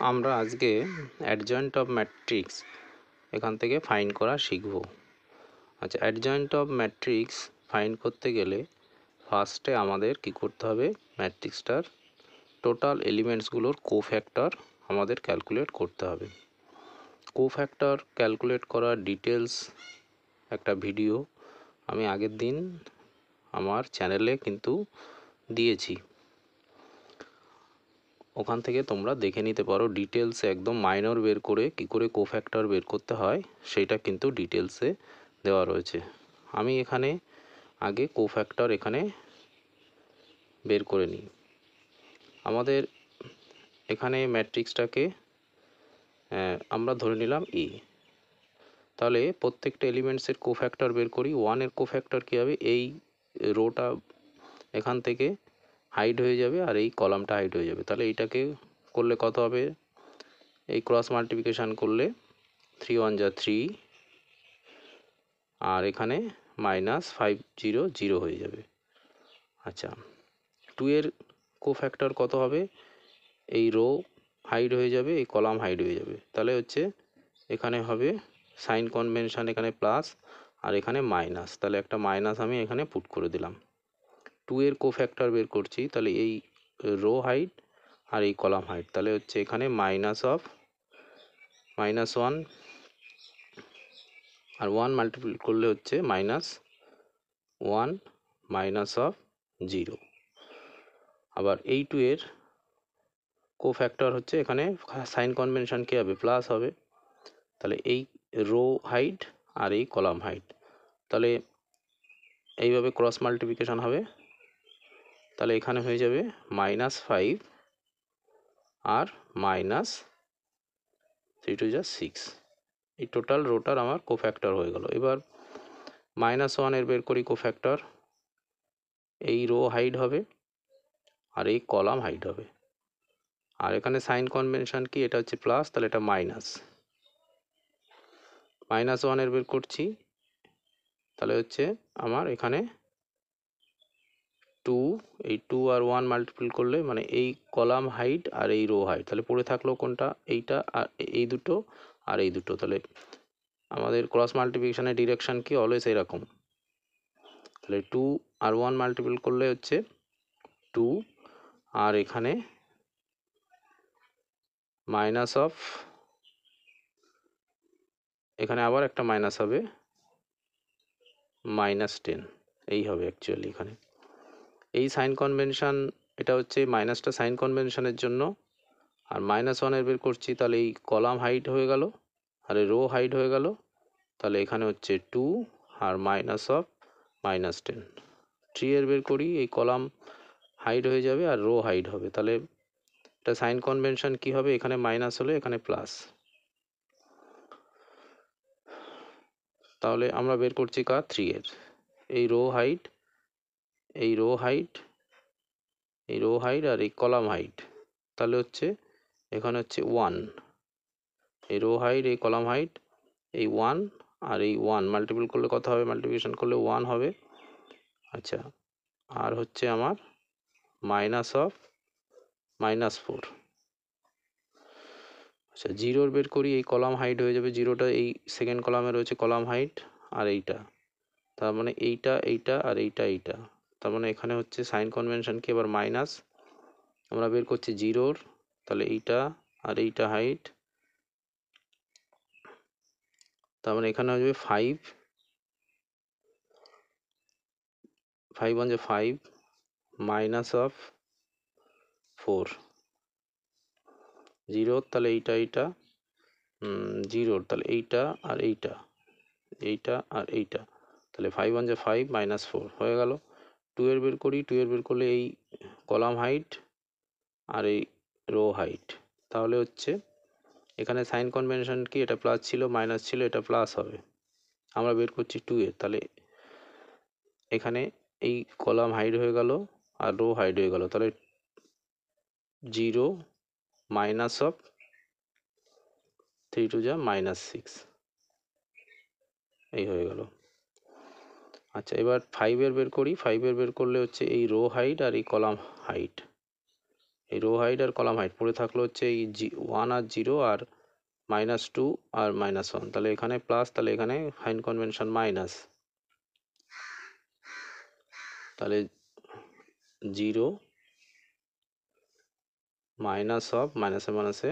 আমরা আজকে adjoint of matrix এখান থেকে ফাইন্ড করা শিখব। আচ্ছা, অ্যাডজয়েন্ট অফ ম্যাট্রিক্স ফাইন্ড করতে গেলে ফার্স্টে আমাদের কি করতে হবে, ম্যাট্রিক্সটার টোটাল এলিমেন্টসগুলোর কোফ্যাক্টর আমাদের ক্যালকুলেট করতে হবে। কোফ্যাক্টর ক্যালকুলেট করার ডিটেলস একটা ভিডিও আমি আগের দিন আমার চ্যানেলে কিন্তু দিয়েছি, ওখান থেকে তোমরা দেখে নিতে পারো। ডিটেলসে একদম মাইনর বের করে কি করে কোফ্যাক্টর বের করতে হয় সেটা কিন্তু ডিটেলসে দেওয়া রয়েছে। আমি এখানে আগে কোফ্যাক্টর এখানে বের করে নিই। আমাদের এখানে ম্যাট্রিক্সটাকে আমরা ধরে নিলাম এ। তাহলে প্রত্যেকটা এলিমেন্টসের কোফ্যাক্টর বের করি। ওয়ানের কোফ্যাক্টর কী হবে, এই রোটা এখান থেকে হাইড হয়ে যাবে আর এই কলামটা হাইড হয়ে যাবে। তাহলে এইটাকে করলে কত হবে, এই ক্রস মাল্টিপ্লিকেশান করলে 3 1 যা 3 আর এখানে -5 0 0 হয়ে যাবে। আচ্ছা, 2 এর কোফ্যাক্টর কত হবে, এই রো হাইড হয়ে যাবে, এই কলাম হাইড হয়ে যাবে। তাহলে হচ্ছে এখানে হবে সাইন কনভেনশন, এখানে প্লাস আর এখানে মাইনাস, তাহলে একটা মাইনাস আমি এখানে পুট করে দিলাম। 2 এর কোফ্যাক্টর বের করছি, তাহলে এই রো হাইড আর এই কলাম হাইড, তাহলে হচ্ছে এখানে -1 আর 1 মাল্টিপ্লাই করলে হচ্ছে -1 -0। আবার এই 2 এর কোফ্যাক্টর হচ্ছে এখানে সাইন কনভেনশন কী হবে, প্লাস হবে। তাহলে এই রো হাইট আর এই কলাম হাইট, তাহলে এইভাবে ক্রস মাল্টিপ্লিকেশান হবে। তাহলে এখানে হয়ে যাবে -5 আর -3 2 যা 6। এই টোটাল রোটার আমার কোফ্যাক্টর হয়ে গেল। এবার -1 এর বের করি কোফ্যাক্টর, এই রো হাইড হবে আর এই কলাম হাইড হবে। আর এখানে সাইন কনভেনশন কি, এটা হচ্ছে প্লাস, তাহলে এটা -1 এর বের করছি, তাহলে হচ্ছে আমার এখানে 2, এই 2 আর 1 মাল্টিপ্লাই করলে মানে এই কলাম হাইট আর এই রো হাইট, তাহলে পড়ে থাকলো কোনটা, এইটা আর এই দুটো আর এই দুটো। তাহলে আমাদের ক্রস মাল্টিপ্লিকেশনের ডিরেকশন কি, অলওয়েজ এরকম। তাহলে 2 আর 1 মাল্টিপ্লাই করলে হচ্ছে 2 আর এখানে এখানে আবার একটা মাইনাস হবে, -10 এই হবে অ্যাকচুয়ালি এখানে। এই সাইন কনভেনশন, এটা হচ্ছে মাইনাসটা সাইন কনভেনশনের জন্য। আর -1 এর বের করছি, তাহলে এই কলাম হাইট হয়ে গেল আর এই রো হাইট হয়ে গেল। তাহলে এখানে হচ্ছে 2 আর -10। 3 এর বের করি, এই কলাম হাইট হয়ে যাবে আর রো হাইট হবে। তাহলে এটা সাইন কনভেনশন কি হবে, এখানে মাইনাস হলে এখানে প্লাস। তাহলে আমরা বের করছি 3 এর এই রো হাইট, এই রো হাইট, এই রো হাইট আর এই কলাম হাইট। তাহলে হচ্ছে এখানে হচ্ছে 1, এই রো হাইট এই কলাম হাইট, এই 1 আর এই 1 মাল্টিপল করলে কত হবে, মাল্টিপ্লিকেশন করলে 1 হবে। আচ্ছা, আর হচ্ছে আমার -4। আচ্ছা, 0 বের করি, এই কলাম হাইট হয়ে যাবে, 0টা এই সেকেন্ড কলামে রয়েছে কলাম হাইট আর এইটা, তার মানে এইটা এইটা আর এইটা। তার মানে এখানে হচ্ছে সাইন কনভেনশন কি, এবার মাইনাস আমরা বের করছি 0, তাহলে এইটা আর এইটা হাইট, তার মানে এখানে হয়ে যাবে 5 1 যে 5 -4 0, তাহলে এইটা 0, তাহলে এইটা আর এইটা আর এইটা, তাহলে 5 1 যে 5 -4 হয়ে গেল। 2 এর বের করি, 2 এর বের করলে এই কলাম হাইট আর এই রো হাইট, তাহলে হচ্ছে এখানে সাইন কনভেনশন কি, এটা প্লাস ছিল মাইনাস ছিল, এটা প্লাস হবে। আমরা বের করছি 2 এর, তাহলে এখানে এই কলাম হাইট হয়ে গেল আর রো হাইট হয়ে গেল, তাহলে 0 -3 2 যা -6 এই হয়ে গেল। আচ্ছা, এবার 5 এর বের করি, 5 এর বের করলে হচ্ছে এই রো হাইট আর এই কলাম হাইট, এই রো হাইট আর কলাম হাইট পড়ে থাকলো হচ্ছে এই 1 আর 0 আর -2 আর -1, তাহলে এখানে প্লাস, তাহলে এখানে সাইন কনভেনশন মাইনাস, তাহলে 0 মাইনাস অফ মাইনাসে মাইনাসে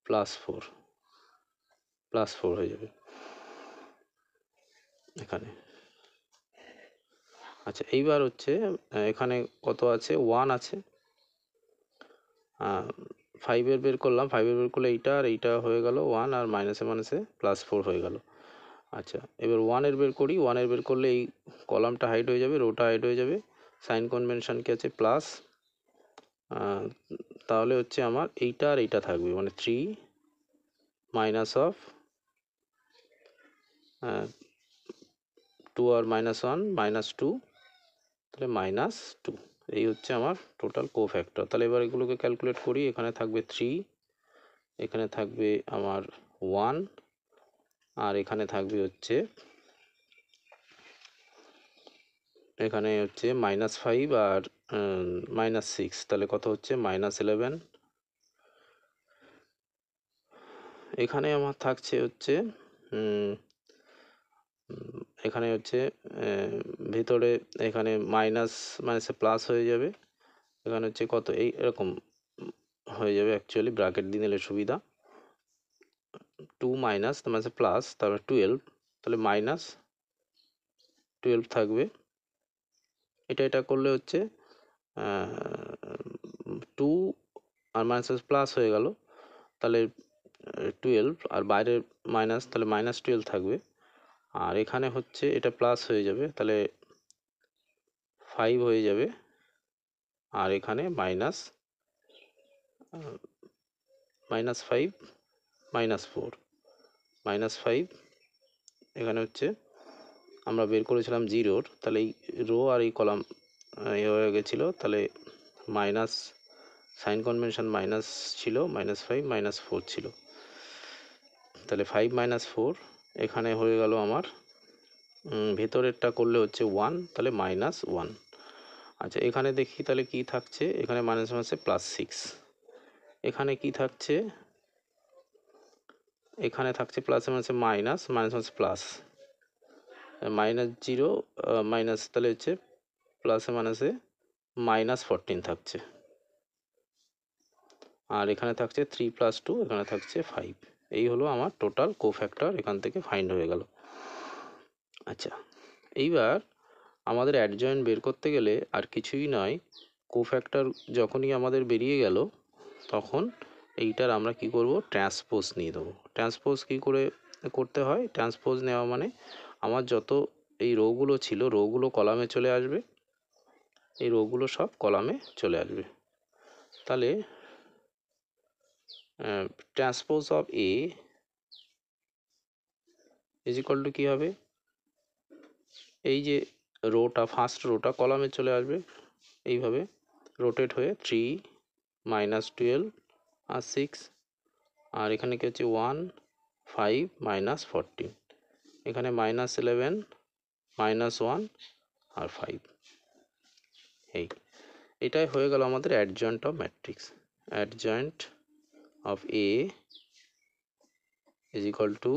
+4 হয়ে যাবে এখানে। আচ্ছা, এইবার হচ্ছে এখানে কত আছে, 1 আছে, 5 বের করলাম, 5 বের করলে এইটা আর এইটা হয়ে গেল 1 আর মাইনাসে মাইনাসে +4 হয়ে গেল। আচ্ছা, এবার 1 বের করি, 1 বের করলে এই কলামটা হাইট হয়ে যাবে, রোটা হাইট হয়ে যাবে, সাইন কনভেনশন কি আছে প্লাস, তাহলে হচ্ছে আমার এইটা আর এইটা থাকবে, মানে 3 মাইনাস অফ 2 আর -1 -2, তাহলে -2, এই হচ্ছে আমার টোটাল কোফ্যাক্টর। তাহলে এবার এগুলোকে ক্যালকুলেট করি, এখানে থাকবে 3, এখানে থাকবে আমার 1, আর এখানে থাকবে হচ্ছে -5 আর -6, তাহলে কত হচ্ছে -11। এখানে আমার থাকছে হচ্ছে এখানে হচ্ছে ভিতরে এখানে মাইনাস মাইনাসে প্লাস হয়ে যাবে, এখানে হচ্ছে কত এই এরকম হয়ে যাবে, অ্যাকচুয়ালি ব্র্যাকেট দিয়ে নিলে সুবিধা, 2 মাইনাস মাইনাসে প্লাস, তারপরে 12, তাহলে -12 থাকবে। এটা করলে হচ্ছে 2 আর মাইনাস প্লাস হয়ে গেল, তাহলে 12, আর বাইরে মাইনাস, তাহলে -12 থাকবে, আর এখানে হচ্ছে এটা প্লাস হয়ে যাবে, তাহলে 5 হয়ে যাবে, আর এখানে -5 -4 -5, এখানে হচ্ছে আমরা বের করেছিলাম 0, তাহলে এই রো আর এই কলাম হয়ে গেছিলো, তাহলে মাইনাস সাইন কনভেনশন মাইনাস ছিল, -5 -4 ছিল, তাহলে 5 -4 এখানে হয়ে গেল আমার, ভেতরেরটা করলে হচ্ছে 1, তাহলে -1। আচ্ছা, এখানে দেখি তাহলে কি থাকছে, এখানে মাইনাস মাইনাসে +6, এখানে কি থাকছে, এখানে থাকছে প্লাসে মাইনাসে মাইনাস, মাইনাস মাইনাসে প্লাস, -0 মাইনাস, তাহলে হচ্ছে প্লাসে মাইনাসে -14 থাকছে, আর এখানে থাকছে 3 + 2, এখানে থাকছে 5। এই হলো আমার টোটাল কোফ্যাক্টর, এখান থেকে ফাইন্ড হয়ে গেল। আচ্ছা, এইবার আমাদের অ্যাডজয়েন্ট বের করতে গেলে আর কিছুই নয়, কোফ্যাক্টর যখনই আমাদের বেরিয়ে গেল, তখন এইটার আমরা কি করব, ট্রান্সপোজ নিয়ে দেবো। ট্রান্সপোজ কি করে করতে হয়, ট্রান্সপোজ নেওয়া মানে আমার যত এই রোগুলো ছিল, রোগুলো কলামে চলে আসবে, এই রোগুলো সব কলামে চলে আসবে, তাহলে transpose of A is equal to কী হবে, এই যে রোটা, ফার্স্ট রোটা কলামে চলে আসবে, এইভাবে রোটেট হয়ে 3 -12 আর 6, আর এখানে কি হচ্ছে 1 5 -14, এখানে -11 -1 আর 5, এটাই হয়ে গেল আমাদের adjoint of matrix. Adjoint of A is equal two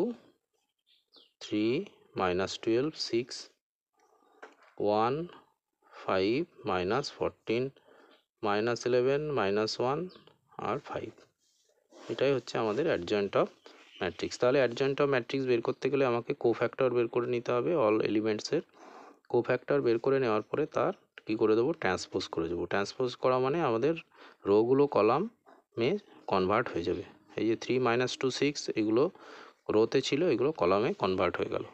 3 -12 6 1 5 -14 -11 -1 আর 5, এটাই হচ্ছে আমাদের অ্যাডজয়েন্ট অফ ম্যাট্রিক্স। তাহলে অ্যাডজয়েন্ট অফ ম্যাট্রিক্স বের করতে গেলে আমাকে কোফ্যাক্টর বের করে নিতে হবে, অল এলিমেন্টসের কোফ্যাক্টর বের করে নেওয়ার পরে তার কি করে দেবো, ট্রান্সপোজ করে দেবো। ট্রান্সপোজ করা মানে আমাদের রোগুলো কলামে কনভার্ট হয়ে যাবে। এই যে 3 -2 6 এগুলো রোতে ছিল, এগুলো কলামে কনভার্ট হয়ে গেল।